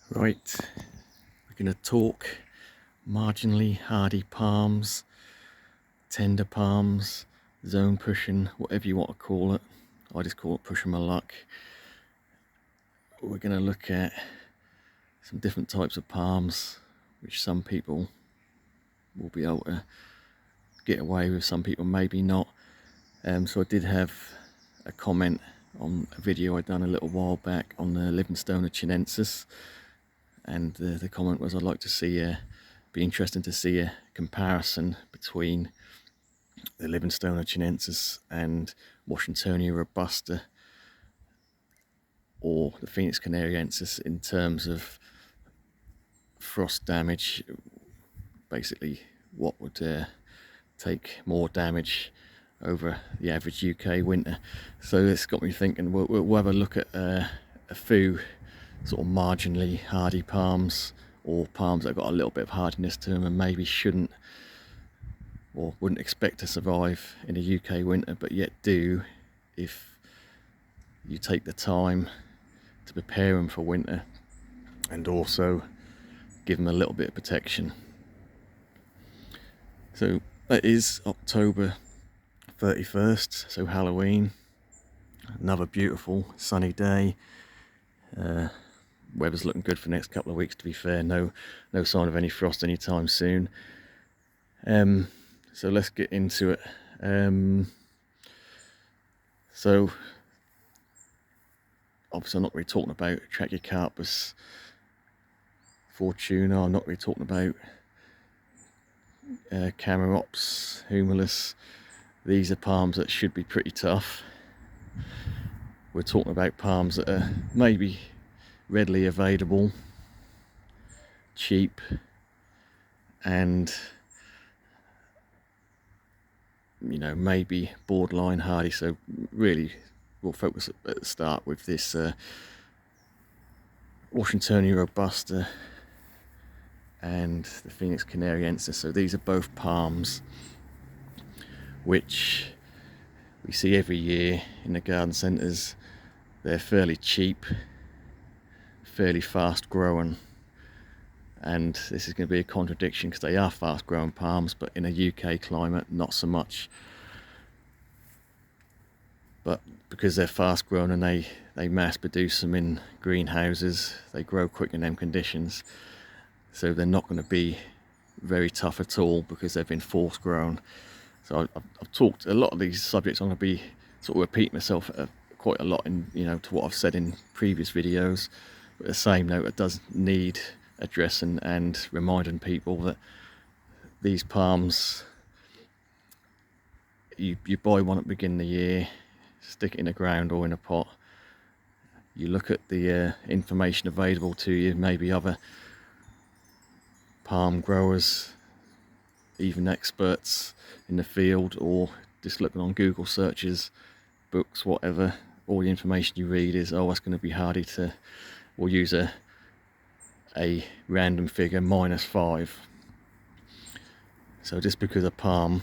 Right, we're going to talk marginally hardy palms, tender palms, zone pushing, whatever you want to call it. I just call it pushing my luck. We're going to look at some different types of palms, which some people will be able to get away with, some people maybe not. So I did have a comment on a video I'd done a little while back on the Livingstonia chinensis, and the comment was I'd like to see be interesting to see a comparison between the Livingstonia chinensis and Washingtonia robusta or the Phoenix canariensis in terms of frost damage. Basically, what would take more damage over the average UK winter. So this got me thinking. We'll have a look at a few sort of marginally hardy palms, or palms that have got a little bit of hardiness to them and maybe shouldn't or wouldn't expect to survive in a UK winter, but yet do if you take the time to prepare them for winter and also give them a little bit of protection. So that is October 31st, so Halloween. Another beautiful sunny day. Weather's looking good for the next couple of weeks, to be fair. No sign of any frost anytime soon. So let's get into it. So obviously I'm not really talking about Trachycarpus fortuna. I'm not really talking about Camarops humilis. These are palms that should be pretty tough. We're talking about palms that are maybe readily available, cheap, and maybe borderline hardy. So really we'll focus at the start with this Washingtonia robusta and the Phoenix canariensis. So these are both palms which we see every year in the garden centres. They're fairly cheap, fairly fast growing, and this is going to be a contradiction because they are fast growing palms, but in a UK climate not so much. But because they're fast grown and they mass produce them in greenhouses, they grow quick in them conditions, so they're not going to be very tough at all because they've been force grown. So I've talked a lot of these subjects. I'm going to be sort of repeating myself quite a lot in to what I've said in previous videos, but the same note, it does need addressing and reminding people that these palms, you buy one at the beginning of the year, stick it in the ground or in a pot, you look at the information available to you, maybe other palm growers, even experts in the field, or just looking on Google searches, books, whatever. All the information you read is, oh, it's going to be hardy to, we'll use a random figure, -5. So just because a palm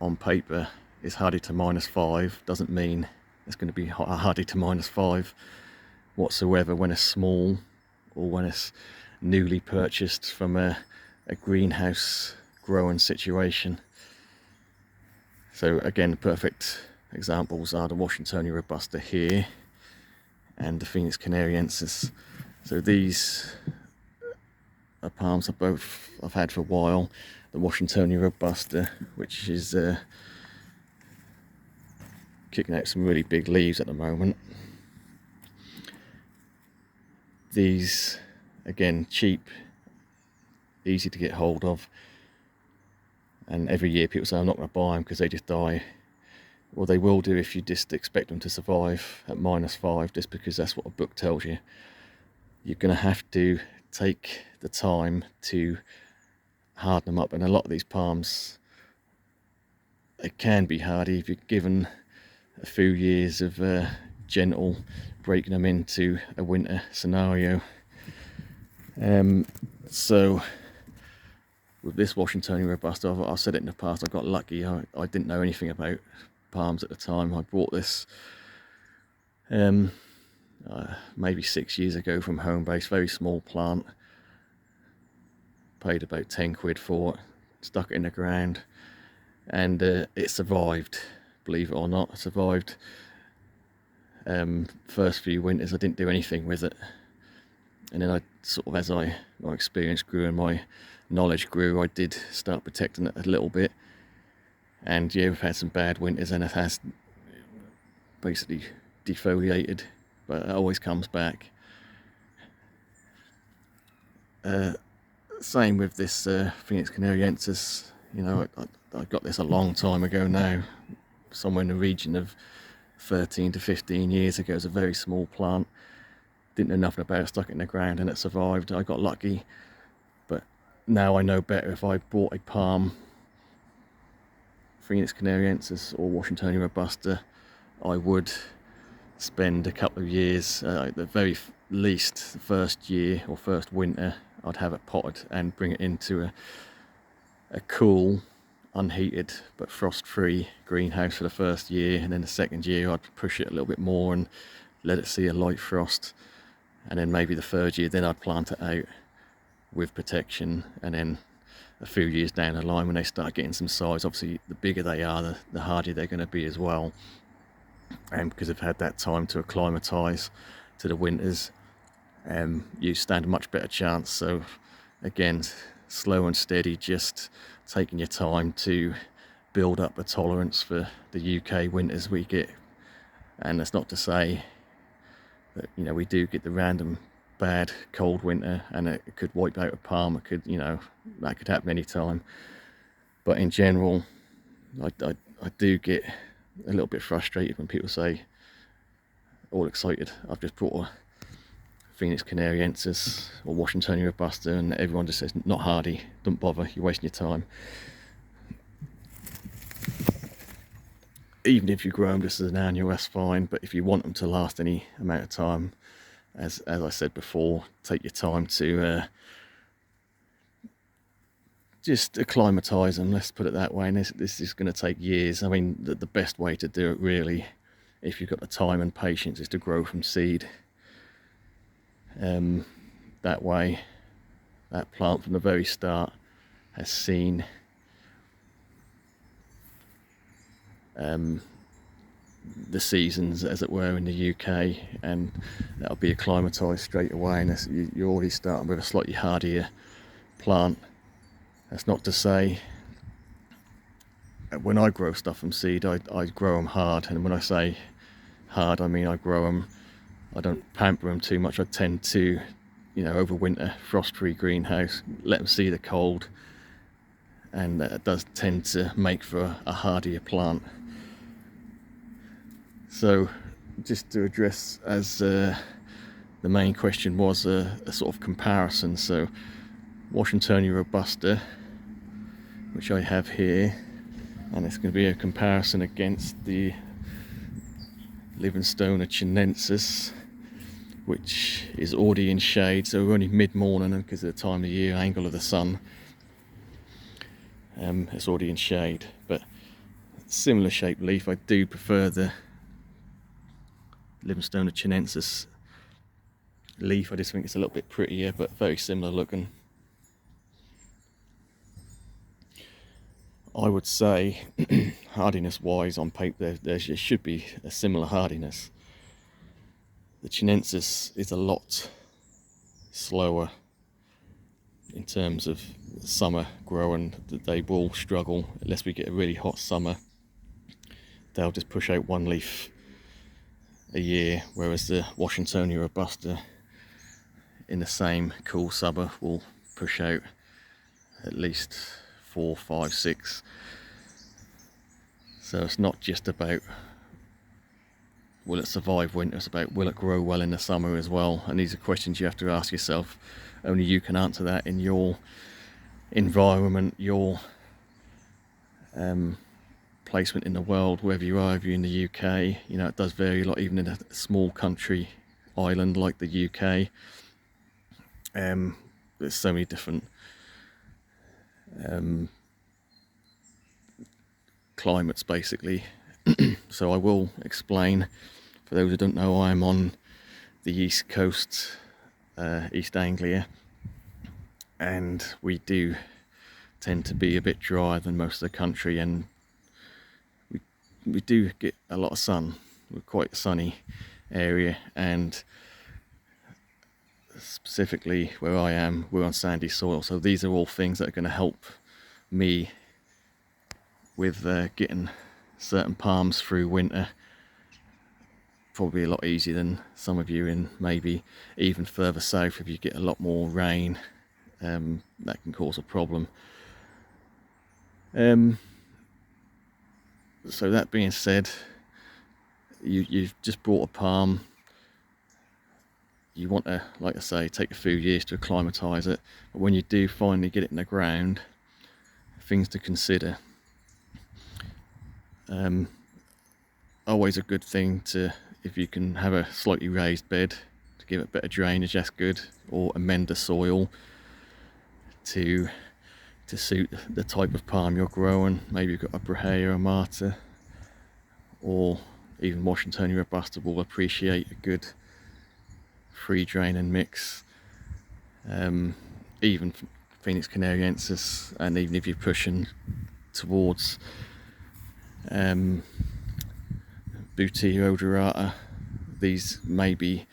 on paper is hardy to -5 doesn't mean it's going to be hardy to -5 whatsoever when it's small or when it's newly purchased from a greenhouse growing situation. So again, perfect examples are the Washingtonia robusta here and the Phoenix canariensis. So these are palms I've had for a while. The Washingtonia robusta, which is kicking out some really big leaves at the moment. These, again, cheap, easy to get hold of, and every year people say I'm not going to buy them because they just die. Well, they will do if you just expect them to survive at -5, just because that's what a book tells you. You're going to have to take the time to harden them up, and a lot of these palms, they can be hardy if you're given a few years of gentle breaking them into a winter scenario. So with this Washingtonia robusta, I've said it in the past, I got lucky. I didn't know anything about palms at the time I bought this, and maybe 6 years ago from home base. Very small plant. Paid about 10 quid for it, stuck it in the ground, and it survived, believe it or not. It survived. First few winters I didn't do anything with it, and then I sort of, as my experience grew and my knowledge grew, I did start protecting it a little bit. And yeah, we've had some bad winters and it has basically defoliated, but it always comes back. Same with this Phoenix canariensis. You know, I got this a long time ago now, somewhere in the region of 13 to 15 years ago. It's a very small plant. Didn't know nothing about it, stuck it in the ground and it survived. I got lucky, but now I know better. If I bought a palm Phoenix canariensis or washingtonia robusta, I would spend a couple of years, at the very least the first year or first winter, I'd have it potted and bring it into a cool, unheated but frost-free greenhouse for the first year, and then the second year I'd push it a little bit more and let it see a light frost, and then maybe the third year then I'd plant it out with protection. And then a few years down the line, when they start getting some size, obviously the bigger they are, the hardier they're going to be as well, and because they've had that time to acclimatise to the winters, you stand a much better chance. So again, slow and steady, just taking your time to build up a tolerance for the UK winters we get. And that's not to say that, you know, we do get the random bad cold winter and it could wipe out a palm. It could, you know, that could happen any time. But in general, I do get a little bit frustrated when people say, all excited, I've just brought a Phoenix canariensis or washingtonia robusta, and everyone just says, not hardy, don't bother, you're wasting your time. Even if you grow them just as an annual, that's fine, but if you want them to last any amount of time, as I said before, take your time to just acclimatise them, let's put it that way. And this is going to take years. I mean, the best way to do it, really, if you've got the time and patience, is to grow from seed. That way, that plant from the very start has seen the seasons, as it were, in the UK, and that'll be acclimatised straight away. And you're already starting with a slightly hardier plant. That's not to say, when I grow stuff from seed, I grow them hard. And when I say hard, I mean I grow them, I don't pamper them too much. I tend to, you know, over winter, frost-free greenhouse, let them see the cold, and that does tend to make for a hardier plant. So just to address, as the main question was, a sort of comparison. So washingtonia robusta, which I have here, and it's going to be a comparison against the Livingstonia chinensis, which is already in shade. So we're only mid-morning because of the time of year, angle of the sun. It's already in shade, but similar shaped leaf. I do prefer the Livingstonia chinensis leaf. I just think it's a little bit prettier, but very similar looking. I would say hardiness wise, on paper there should be a similar hardiness. The chinensis is a lot slower in terms of summer growing. They will struggle unless we get a really hot summer. They'll just push out one leaf a year, whereas the washingtonia robusta in the same cool summer will push out at least 4, 5, 6. So it's not just about will it survive winter, it's about will it grow well in the summer as well. And these are questions you have to ask yourself. Only you can answer that in your environment, your placement in the world, wherever you are. If you're in the UK, you know, it does vary a lot, even in a small country island like the UK. There's so many different climates, basically. So I will explain, for those who don't know, I'm on the East Coast, East Anglia, and we do tend to be a bit drier than most of the country, and we do get a lot of sun. We're quite a sunny area, and specifically where I am, we're on sandy soil, so these are all things that are going to help me with getting certain palms through winter probably a lot easier than some of you in maybe even further south. If you get a lot more rain, that can cause a problem. So that being said, you've just bought a palm. You want to, like I say, take a few years to acclimatise it, but when you do finally get it in the ground, things to consider. Always a good thing to, if you can have a slightly raised bed to give it better drainage, that's good, or amend the soil to suit the type of palm you're growing. Maybe you've got a Brahea or Marta, or even Washingtonia Robusta will appreciate a good free drain and mix. Even Phoenix canariensis, and even if you're pushing towards Boutia odorata, these may be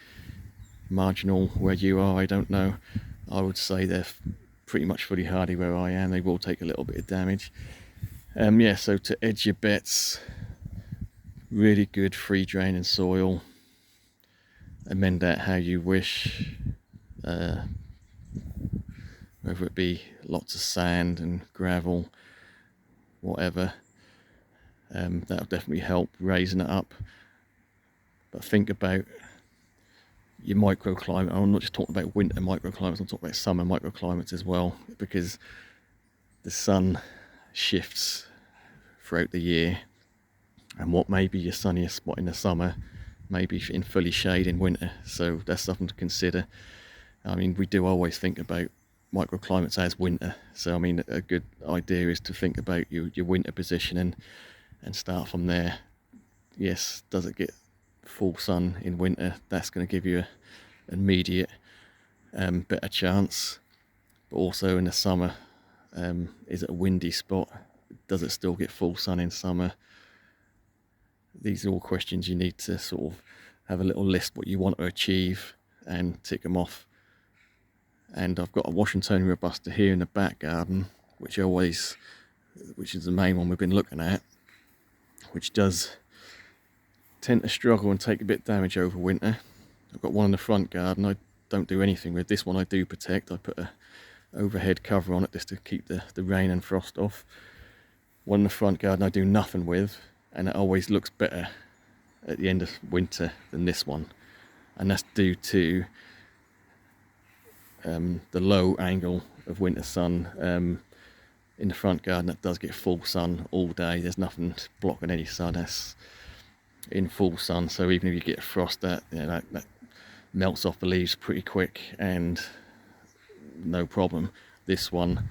marginal where you are, I don't know. I would say they're pretty much fully hardy where I am. They will take a little bit of damage. Yeah, so to edge your bets, really good free draining soil. Amend that how you wish, whether it be lots of sand and gravel, whatever. That'll definitely help raising it up. But think about your microclimate. I'm not just talking about winter microclimates, I'm talking about summer microclimates as well, because the sun shifts throughout the year, and what may be your sunniest spot in the summer may be in fully shade in winter. So that's something to consider. I mean, we do always think about microclimates as winter, so I mean, a good idea is to think about your winter positioning and start from there. Yes, does it get full sun in winter? That's going to give you an immediate better chance. But also in the summer, is it a windy spot? Does it still get full sun in summer? These are all questions you need to sort of have a little list what you want to achieve and tick them off. And I've got a Washingtonia Robusta here in the back garden, which is the main one we've been looking at, which does tend to struggle and take a bit of damage over winter. I've got one in the front garden I don't do anything with. This one I do protect. I put a overhead cover on it just to keep the rain and frost off. One in the front garden I do nothing with, and it always looks better at the end of winter than this one, and that's due to the low angle of winter sun. In the front garden it does get full sun all day. There's nothing blocking any sun. That's in full sun, so even if you get frost, that melts off the leaves pretty quick and no problem. This one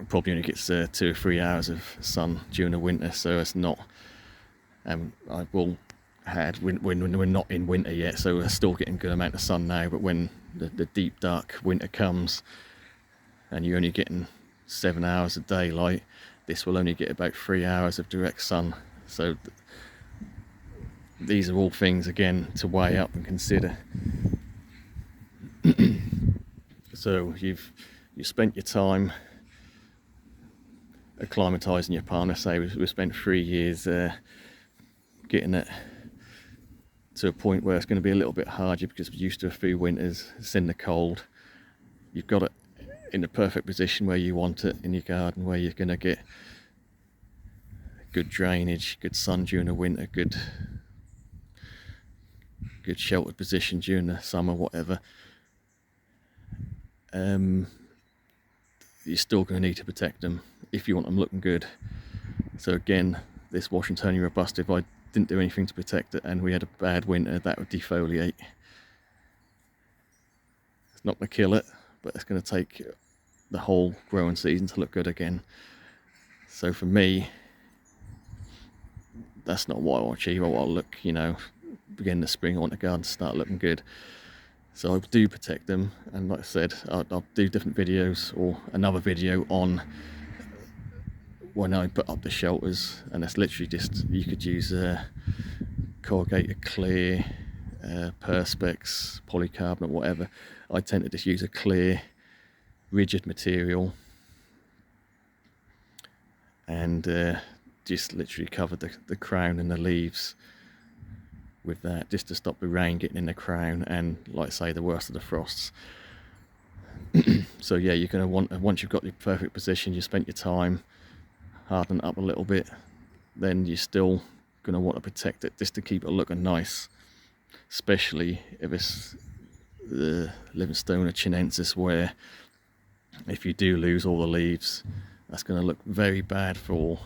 probably only gets 2 or 3 hours of sun during the winter, so it's not. I will had when we're not in winter yet, so we're still getting a good amount of sun now. But when the deep dark winter comes, and you're only getting 7 hours of daylight, this will only get about 3 hours of direct sun. So these are all things again to weigh up and consider. So you spent your time acclimatising your palm. Let's say we spent 3 years getting it to a point where it's going to be a little bit harder because we're used to a few winters. It's in the cold. You've got it in the perfect position where you want it in your garden, where you're going to get good drainage, good sun during the winter, good sheltered position during the summer, whatever. You're still going to need to protect them if you want them looking good. So again, this Washingtonia Robusta, if I didn't do anything to protect it and we had a bad winter, that would defoliate. It's not going to kill it, but it's going to take the whole growing season to look good again. So for me, that's not what I want to achieve. I want to look, beginning of spring I want the garden to start looking good. So I do protect them, and like I said, I'll do different videos or another video on when I put up the shelters, and that's literally just, you could use corrugated clear, perspex, polycarbonate, whatever. I tend to just use a clear rigid material and just literally cover the crown and the leaves with that, just to stop the rain getting in the crown and, like I say, the worst of the frosts. So yeah, you're going to want, once you've got the perfect position, you spent your time, harden it up a little bit, then you're still going to want to protect it just to keep it looking nice, especially if it's the Livingstonia chinensis, where if you do lose all the leaves, that's going to look very bad for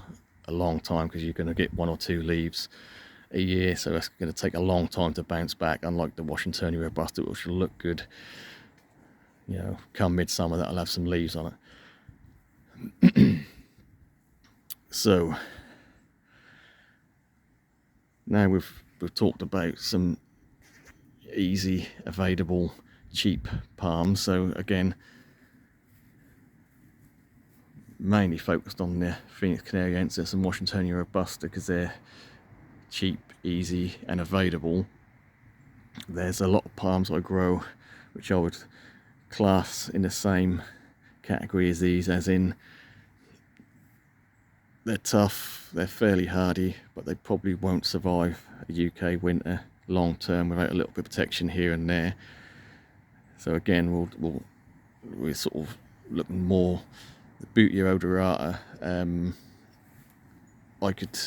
a long time, because you're going to get 1 or 2 leaves a year, so that's going to take a long time to bounce back, unlike the Washingtonia robusta, which will look good, you know, come midsummer. That'll have some leaves on it. So now we've talked about some easy, available, cheap palms. So again, mainly focused on the Phoenix canariensis and Washingtonia robusta because they're cheap, easy and available. There's a lot of palms I grow which I would class in the same category as these, as in they're tough, they're fairly hardy, but they probably won't survive a UK winter long term without a little bit of protection here and there. So again, we're sort of looking more the Bootia odorata. I could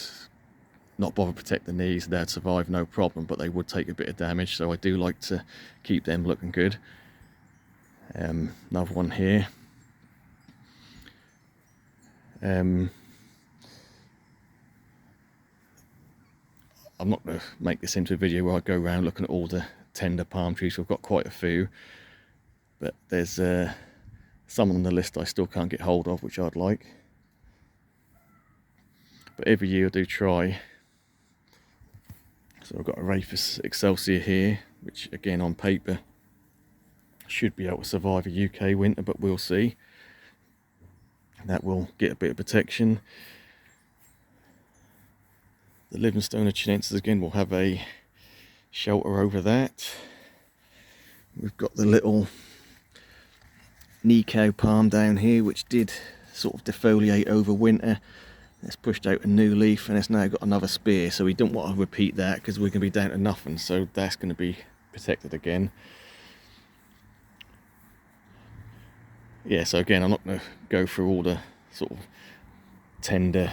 not bother protect the knees, they'd survive no problem, but they would take a bit of damage, so I do like to keep them looking good. Another one here. I'm not going to make this into a video where I go around looking at all the tender palm trees. We've got quite a few, but there's some on the list I still can't get hold of, which I'd like. But every year I do try. So I've got a Rhapis Excelsior here, which again on paper should be able to survive a UK winter, but we'll see. That will get a bit of protection. The Livingstonia chinensis again will have a shelter over that. We've got the little Nico palm down here, which did sort of defoliate over winter. It's pushed out a new leaf and it's now got another spear, so we don't want to repeat that because we're going to be down to nothing, so that's going to be protected again. Yeah, so again, I'm not going to go through all the sort of tender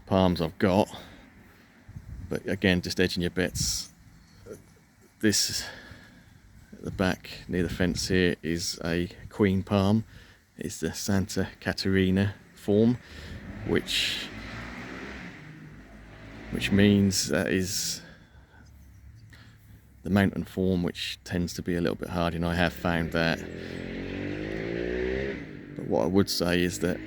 palms I've got, but again, just edging your bets. This at the back near the fence here is a queen palm. It's the Santa Caterina form, which means that is the mountain form, which tends to be a little bit hardy, and I have found that. But what I would say is that,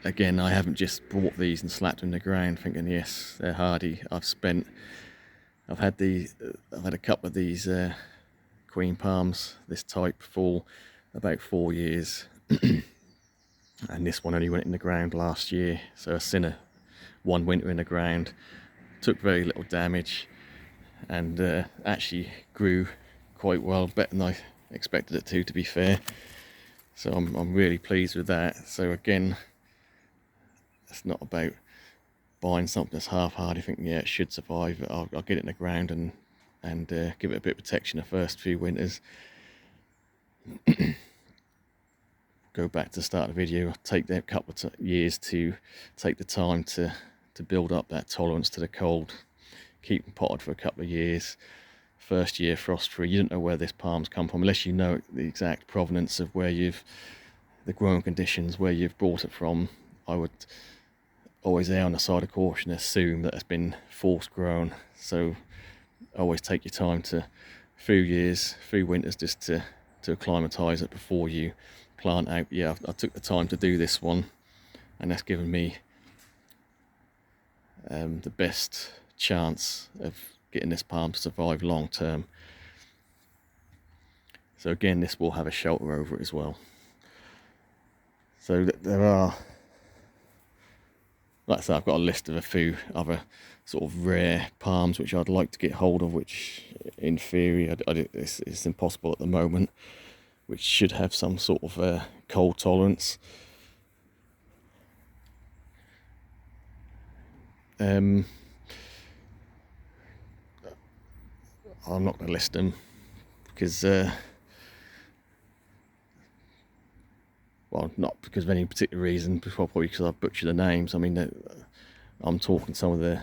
again, I haven't just bought these and slapped them in the ground thinking yes they're hardy. I've had a couple of these queen palms this type for about 4 years. And this one only went in the ground last year, so I've seen one winter in the ground, took very little damage, and actually grew quite well, better than I expected it to be fair. So I'm really pleased with that. So again, it's not about buying something that's half hardy thinking yeah it should survive. I'll get it in the ground and give it a bit of protection the first few winters. Go back to the start of the video, take that couple of years to take the time to build up that tolerance to the cold, keep them potted for a couple of years. First year frost free, you don't know where this palm's come from unless you know the exact provenance of where the growing conditions where you've brought it from. I would always err on the side of caution, assume that it's been forced grown, so always take your time to few winters just to acclimatise it before you plant out. Yeah, I took the time to do this one, and that's given me the best chance of getting this palm to survive long term. So again, this will have a shelter over it as well. So there are, like I said, I've got a list of a few other sort of rare palms which I'd like to get hold of, which in theory it's impossible at the moment, which should have some sort of cold tolerance. I'm not going to list them because, well, not because of any particular reason, probably because I've butchered the names. I mean, I'm talking some of the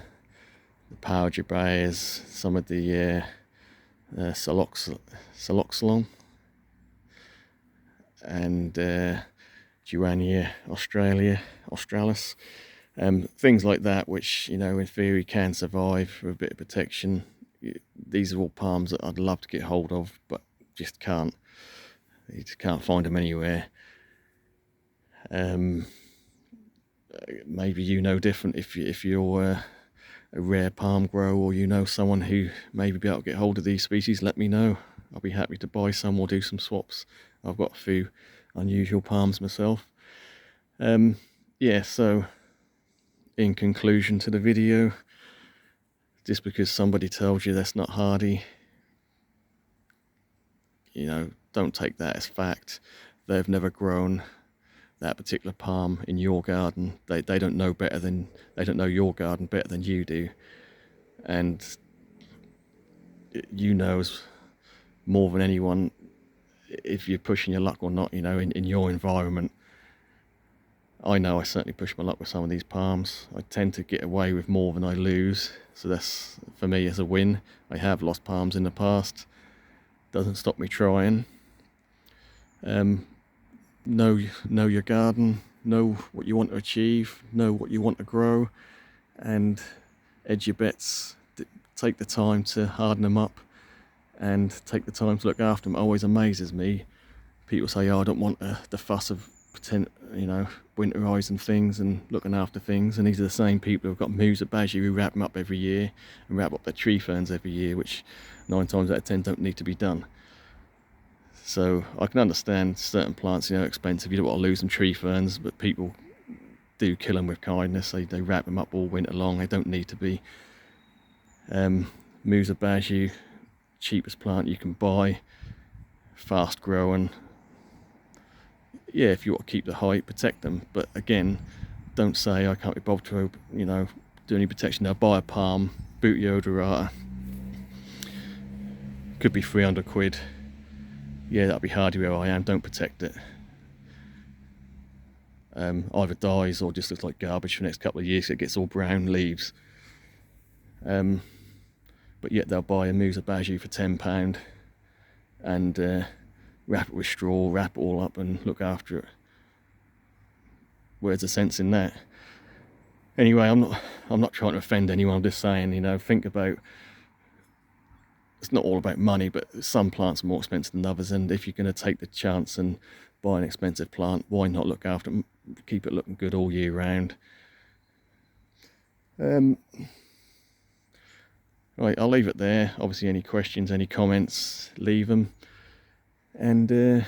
power jabayas, some of the Saloxolon, and Durania australis, things like that, which, you know, in theory can survive with a bit of protection. These are all palms that I'd love to get hold of, but just can't. You just can't find them anywhere. Maybe you know different if you're a rare palm grower, or you know someone who maybe be able to get hold of these species. Let me know. I'll be happy to buy some or do some swaps. I've got a few unusual palms myself. Yeah, so in conclusion to the video, just because somebody tells you that's not hardy, you know, don't take that as fact. They've never grown that particular palm in your garden. They don't know better than, they don't know your garden better than you do, and you know more than anyone if you're pushing your luck or not, you know, in your environment. I know I certainly push my luck with some of these palms. I tend to get away with more than I lose, so that's, for me, is a win. I have lost palms in the past. Doesn't stop me trying. Know your garden, know what you want to achieve, know what you want to grow, and edge your bets. Take the time to harden them up and take the time to look after them. It always amazes me. People say, oh, I don't want the fuss of winterizing things and looking after things, and these are the same people who've got musabashi who wrap them up every year and wrap up their tree ferns every year, which 9 times out of 10 don't need to be done. So I can understand certain plants, you know, expensive, you don't want to lose some tree ferns, but people do kill them with kindness. They wrap them up all winter long. They don't need to be. Musabashi, cheapest plant you can buy, fast growing. Yeah, if you want to keep the height, protect them, but again, don't say I can't be bothered to, you know, do any protection. Now buy a palm, Booty odorata, could be 300 quid. Yeah, that'll be hardy where I am. Don't protect it. Either dies or just looks like garbage for the next couple of years. It gets all brown leaves. But yet they'll buy a musabashi for £10 and wrap it with straw, wrap it all up and look after it. Where's the sense in that? Anyway, I'm not trying to offend anyone. I'm just saying, you know, think about, it's not all about money, but some plants are more expensive than others, and if you're going to take the chance and buy an expensive plant, why not look after them, keep it looking good all year round? Right, I'll leave it there. Obviously, any questions, any comments, leave them. And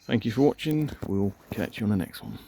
thank you for watching. We'll catch you on the next one.